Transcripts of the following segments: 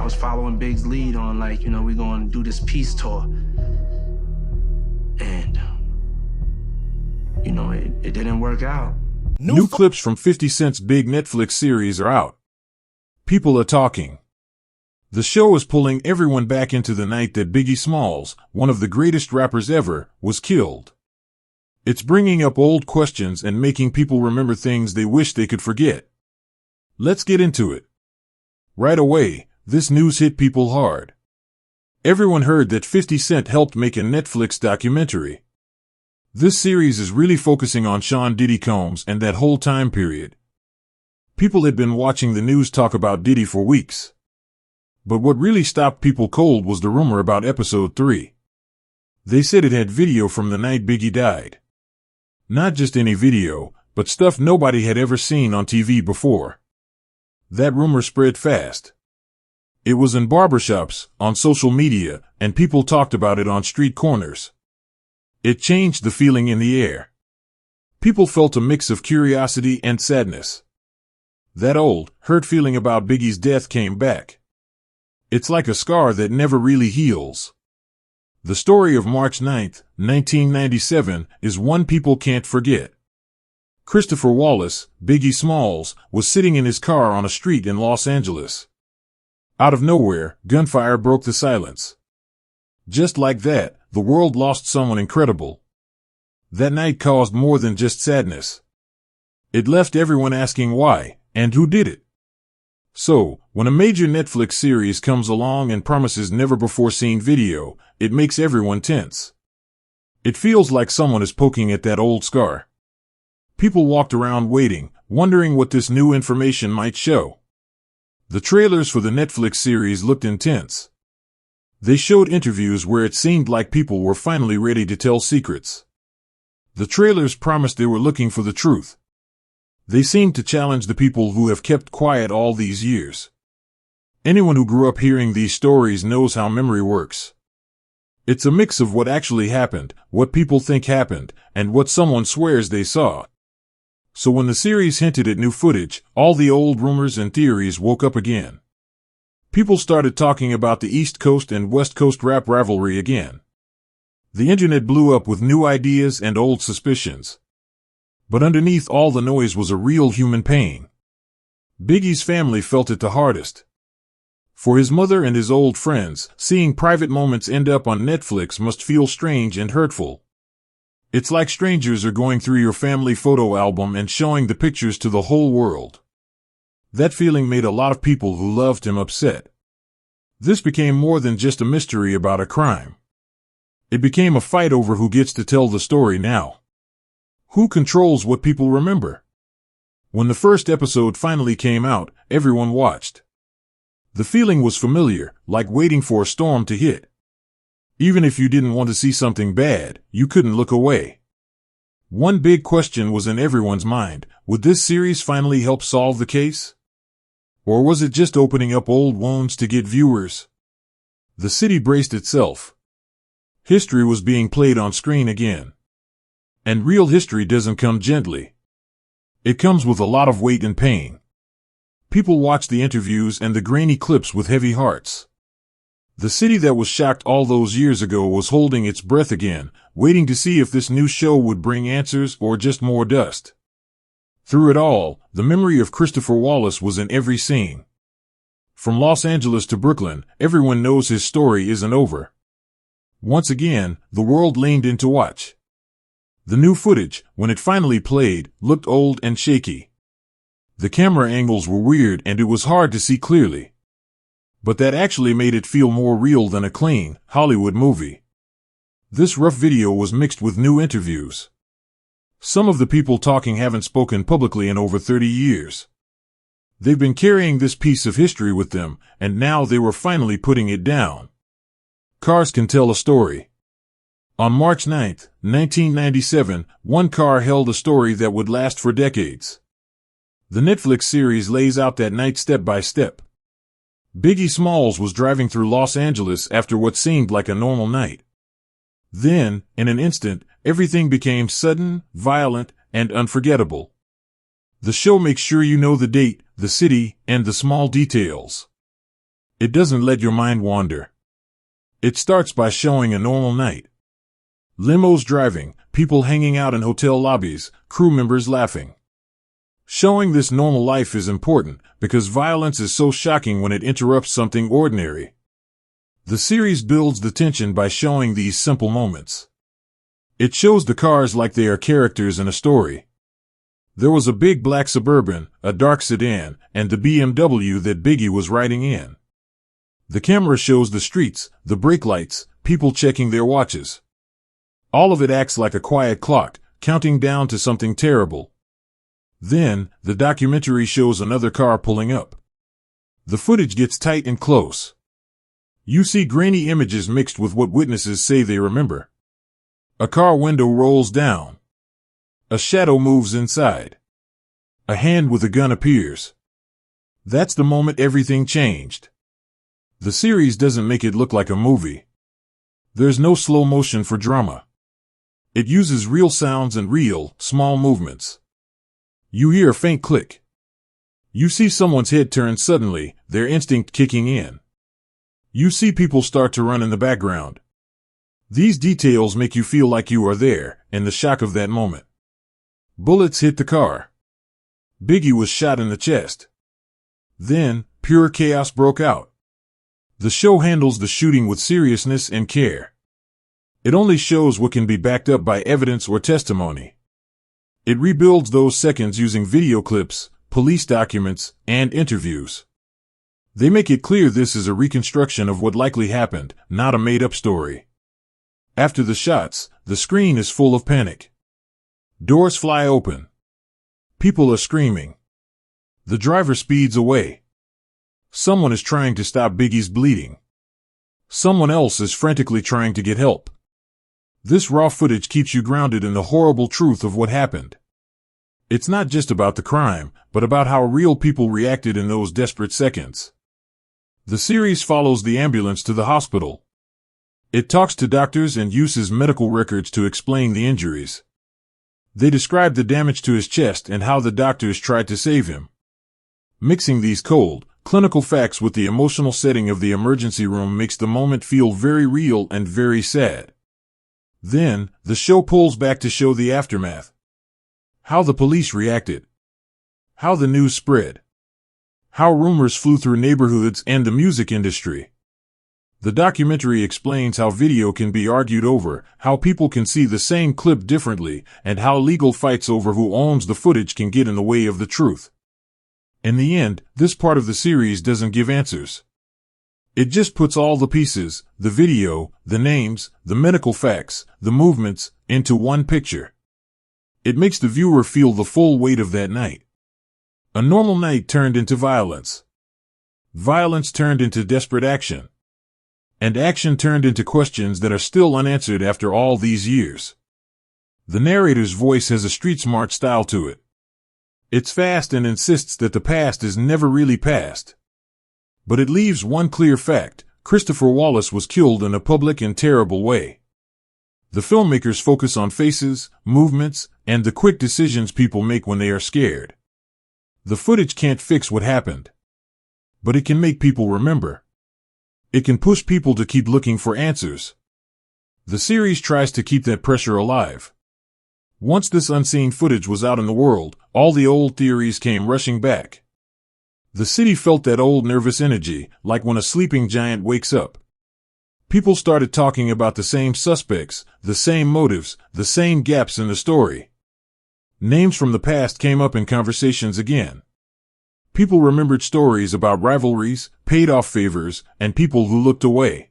I was following Big's lead on, like, you know, we're going to do this peace tour. And, you know, it didn't work out. New clips from 50 Cent's big Netflix series are out. People are talking. The show is pulling everyone back into the night that Biggie Smalls, one of the greatest rappers ever, was killed. It's bringing up old questions and making people remember things they wish they could forget. Let's get into it. Right away, this news hit people hard. Everyone heard that 50 Cent helped make a Netflix documentary. This series is really focusing on Sean Diddy Combs and that whole time period. People had been watching the news talk about Diddy for weeks. But what really stopped people cold was the rumor about episode 3. They said it had video from the night Biggie died. Not just any video, but stuff nobody had ever seen on TV before. That rumor spread fast. It was in barbershops, on social media, and people talked about it on street corners. It changed the feeling in the air. People felt a mix of curiosity and sadness. That old, hurt feeling about Biggie's death came back. It's like a scar that never really heals. The story of March 9, 1997, is one people can't forget. Christopher Wallace, Biggie Smalls, was sitting in his car on a street in Los Angeles. Out of nowhere, gunfire broke the silence. Just like that, the world lost someone incredible. That night caused more than just sadness. It left everyone asking why, and who did it. So, when a major Netflix series comes along and promises never-before-seen video, it makes everyone tense. It feels like someone is poking at that old scar. People walked around waiting, wondering what this new information might show. The trailers for the Netflix series looked intense. They showed interviews where it seemed like people were finally ready to tell secrets. The trailers promised they were looking for the truth. They seemed to challenge the people who have kept quiet all these years. Anyone who grew up hearing these stories knows how memory works. It's a mix of what actually happened, what people think happened, and what someone swears they saw. So when the series hinted at new footage, all the old rumors and theories woke up again. People started talking about the East Coast and West Coast rap rivalry again. The internet blew up with new ideas and old suspicions. But underneath all the noise was a real human pain. Biggie's family felt it the hardest. For his mother and his old friends, seeing private moments end up on Netflix must feel strange and hurtful. It's like strangers are going through your family photo album and showing the pictures to the whole world. That feeling made a lot of people who loved him upset. This became more than just a mystery about a crime. It became a fight over who gets to tell the story now. Who controls what people remember? When the first episode finally came out, everyone watched. The feeling was familiar, like waiting for a storm to hit. Even if you didn't want to see something bad, you couldn't look away. One big question was in everyone's mind: would this series finally help solve the case? Or was it just opening up old wounds to get viewers? The city braced itself. History was being played on screen again. And real history doesn't come gently. It comes with a lot of weight and pain. People watched the interviews and the grainy clips with heavy hearts. The city that was shocked all those years ago was holding its breath again, waiting to see if this new show would bring answers or just more dust. Through it all, the memory of Christopher Wallace was in every scene. From Los Angeles to Brooklyn, everyone knows his story isn't over. Once again, the world leaned in to watch. The new footage, when it finally played, looked old and shaky. The camera angles were weird and it was hard to see clearly. But that actually made it feel more real than a clean Hollywood movie. This rough video was mixed with new interviews. Some of the people talking haven't spoken publicly in over 30 years. They've been carrying this piece of history with them, and now they were finally putting it down. Cars can tell a story. On March 9, 1997, one car held a story that would last for decades. The Netflix series lays out that night step by step. Biggie Smalls was driving through Los Angeles after what seemed like a normal night. Then, in an instant, everything became sudden, violent, and unforgettable. The show makes sure you know the date, the city, and the small details. It doesn't let your mind wander. It starts by showing a normal night. Limos driving, people hanging out in hotel lobbies, crew members laughing. Showing this normal life is important because violence is so shocking when it interrupts something ordinary. The series builds the tension by showing these simple moments. It shows the cars like they are characters in a story. There was a big black Suburban, a dark sedan, and the BMW that Biggie was riding in. The camera shows the streets, the brake lights, people checking their watches. All of it acts like a quiet clock, counting down to something terrible. Then, the documentary shows another car pulling up. The footage gets tight and close. You see grainy images mixed with what witnesses say they remember. A car window rolls down. A shadow moves inside. A hand with a gun appears. That's the moment everything changed. The series doesn't make it look like a movie. There's no slow motion for drama. It uses real sounds and real, small movements. You hear a faint click. You see someone's head turn suddenly, their instinct kicking in. You see people start to run in the background. These details make you feel like you are there, in the shock of that moment. Bullets hit the car. Biggie was shot in the chest. Then, pure chaos broke out. The show handles the shooting with seriousness and care. It only shows what can be backed up by evidence or testimony. It rebuilds those seconds using video clips, police documents, and interviews. They make it clear this is a reconstruction of what likely happened, not a made-up story. After the shots, the screen is full of panic. Doors fly open. People are screaming. The driver speeds away. Someone is trying to stop Biggie's bleeding. Someone else is frantically trying to get help. This raw footage keeps you grounded in the horrible truth of what happened. It's not just about the crime, but about how real people reacted in those desperate seconds. The series follows the ambulance to the hospital. It talks to doctors and uses medical records to explain the injuries. They describe the damage to his chest and how the doctors tried to save him. Mixing these cold, clinical facts with the emotional setting of the emergency room makes the moment feel very real and very sad. Then, the show pulls back to show the aftermath. How the police reacted. How the news spread. How rumors flew through neighborhoods and the music industry. The documentary explains how video can be argued over, how people can see the same clip differently, and how legal fights over who owns the footage can get in the way of the truth. In the end, this part of the series doesn't give answers. It just puts all the pieces, the video, the names, the medical facts, the movements, into one picture. It makes the viewer feel the full weight of that night. A normal night turned into violence. Violence turned into desperate action. And action turned into questions that are still unanswered after all these years. The narrator's voice has a street-smart style to it. It's fast and insists that the past is never really past. But it leaves one clear fact: Christopher Wallace was killed in a public and terrible way. The filmmakers focus on faces, movements, and the quick decisions people make when they are scared. The footage can't fix what happened. But it can make people remember. It can push people to keep looking for answers. The series tries to keep that pressure alive. Once this unseen footage was out in the world, all the old theories came rushing back. The city felt that old nervous energy, like when a sleeping giant wakes up. People started talking about the same suspects, the same motives, the same gaps in the story. Names from the past came up in conversations again. People remembered stories about rivalries, paid-off favors, and people who looked away.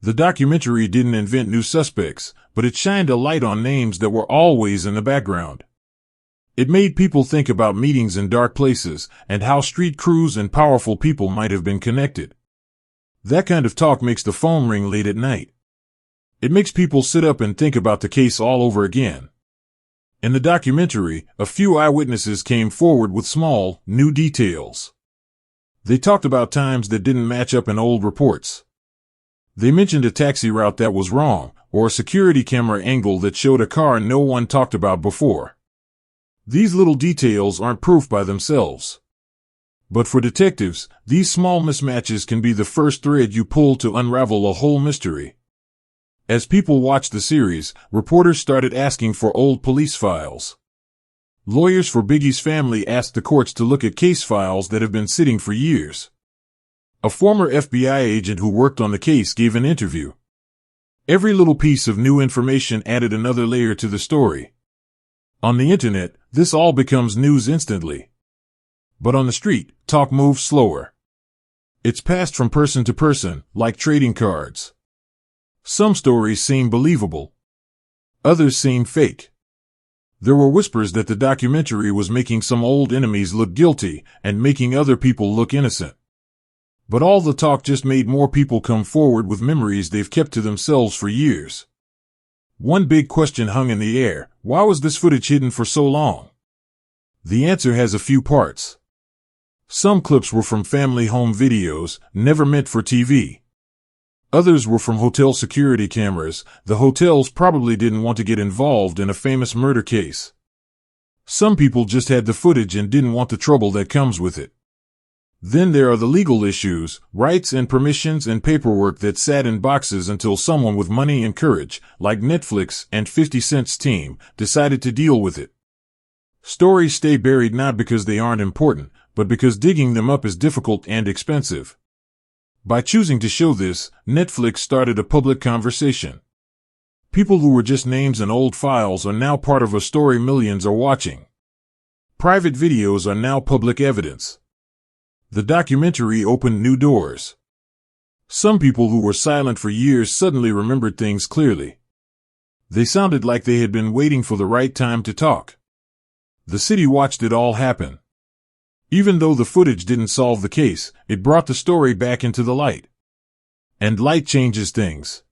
The documentary didn't invent new suspects, but it shined a light on names that were always in the background. It made people think about meetings in dark places and how street crews and powerful people might have been connected. That kind of talk makes the phone ring late at night. It makes people sit up and think about the case all over again. In the documentary, a few eyewitnesses came forward with small, new details. They talked about times that didn't match up in old reports. They mentioned a taxi route that was wrong, or a security camera angle that showed a car no one talked about before. These little details aren't proof by themselves. But for detectives, these small mismatches can be the first thread you pull to unravel a whole mystery. As people watched the series, reporters started asking for old police files. Lawyers for Biggie's family asked the courts to look at case files that have been sitting for years. A former FBI agent who worked on the case gave an interview. Every little piece of new information added another layer to the story. On the internet, this all becomes news instantly. But on the street, talk moves slower. It's passed from person to person, like trading cards. Some stories seem believable. Others seem fake. There were whispers that the documentary was making some old enemies look guilty and making other people look innocent. But all the talk just made more people come forward with memories they've kept to themselves for years. One big question hung in the air: why was this footage hidden for so long? The answer has a few parts. Some clips were from family home videos, never meant for TV. Others were from hotel security cameras. The hotels probably didn't want to get involved in a famous murder case. Some people just had the footage and didn't want the trouble that comes with it. Then there are the legal issues, rights and permissions and paperwork that sat in boxes until someone with money and courage, like Netflix and 50 Cent's team, decided to deal with it. Stories stay buried not because they aren't important, but because digging them up is difficult and expensive. By choosing to show this, Netflix started a public conversation. People who were just names in old files are now part of a story millions are watching. Private videos are now public evidence. The documentary opened new doors. Some people who were silent for years suddenly remembered things clearly. They sounded like they had been waiting for the right time to talk. The city watched it all happen. Even though the footage didn't solve the case, it brought the story back into the light. And light changes things.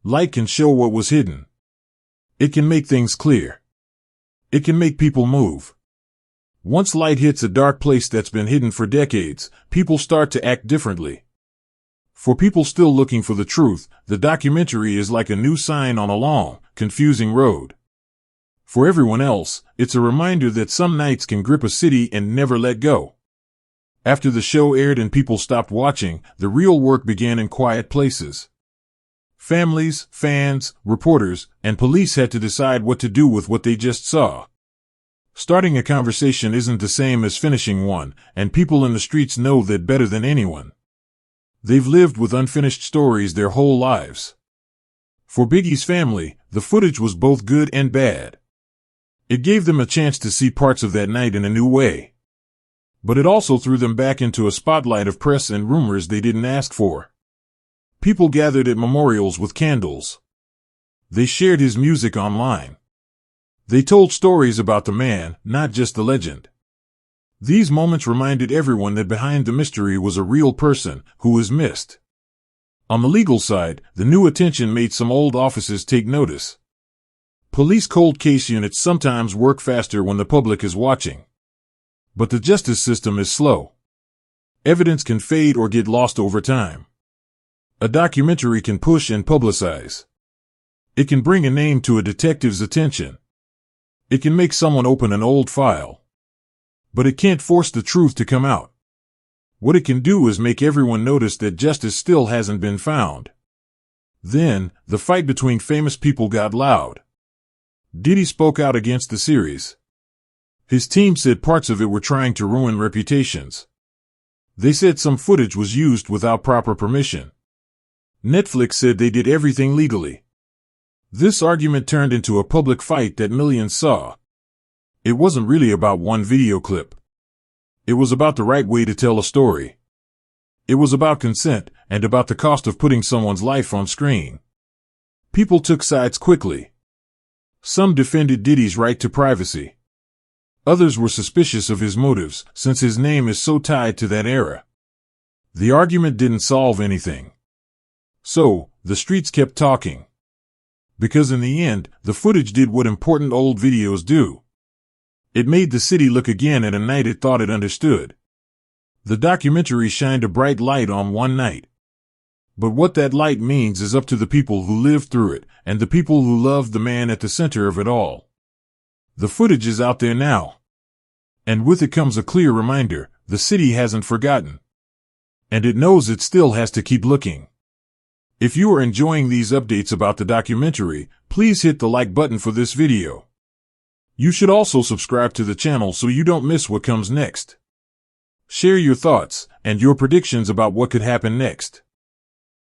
Light can show what was hidden. It can make things clear. It can make people move. Once light hits a dark place that's been hidden for decades, people start to act differently. For people still looking for the truth, the documentary is like a new sign on a long, confusing road. For everyone else, it's a reminder that some nights can grip a city and never let go. After the show aired and people stopped watching, the real work began in quiet places. Families, fans, reporters, and police had to decide what to do with what they just saw. Starting a conversation isn't the same as finishing one, and people in the streets know that better than anyone. They've lived with unfinished stories their whole lives. For Biggie's family, the footage was both good and bad. It gave them a chance to see parts of that night in a new way. But it also threw them back into a spotlight of press and rumors they didn't ask for. People gathered at memorials with candles. They shared his music online. They told stories about the man, not just the legend. These moments reminded everyone that behind the mystery was a real person who was missed. On the legal side, the new attention made some old offices take notice. Police cold case units sometimes work faster when the public is watching. But the justice system is slow. Evidence can fade or get lost over time. A documentary can push and publicize. It can bring a name to a detective's attention. It can make someone open an old file. But it can't force the truth to come out. What it can do is make everyone notice that justice still hasn't been found. Then, the fight between famous people got loud. Diddy spoke out against the series. His team said parts of it were trying to ruin reputations. They said some footage was used without proper permission. Netflix said they did everything legally. This argument turned into a public fight that millions saw. It wasn't really about one video clip. It was about the right way to tell a story. It was about consent and about the cost of putting someone's life on screen. People took sides quickly. Some defended Diddy's right to privacy. Others were suspicious of his motives, since his name is so tied to that era. The argument didn't solve anything. So, the streets kept talking. Because in the end, the footage did what important old videos do. It made the city look again at a night it thought it understood. The documentary shined a bright light on one night. But what that light means is up to the people who lived through it, and the people who loved the man at the center of it all. The footage is out there now. And with it comes a clear reminder, the city hasn't forgotten. And it knows it still has to keep looking. If you are enjoying these updates about the documentary, please hit the like button for this video. You should also subscribe to the channel so you don't miss what comes next. Share your thoughts and your predictions about what could happen next.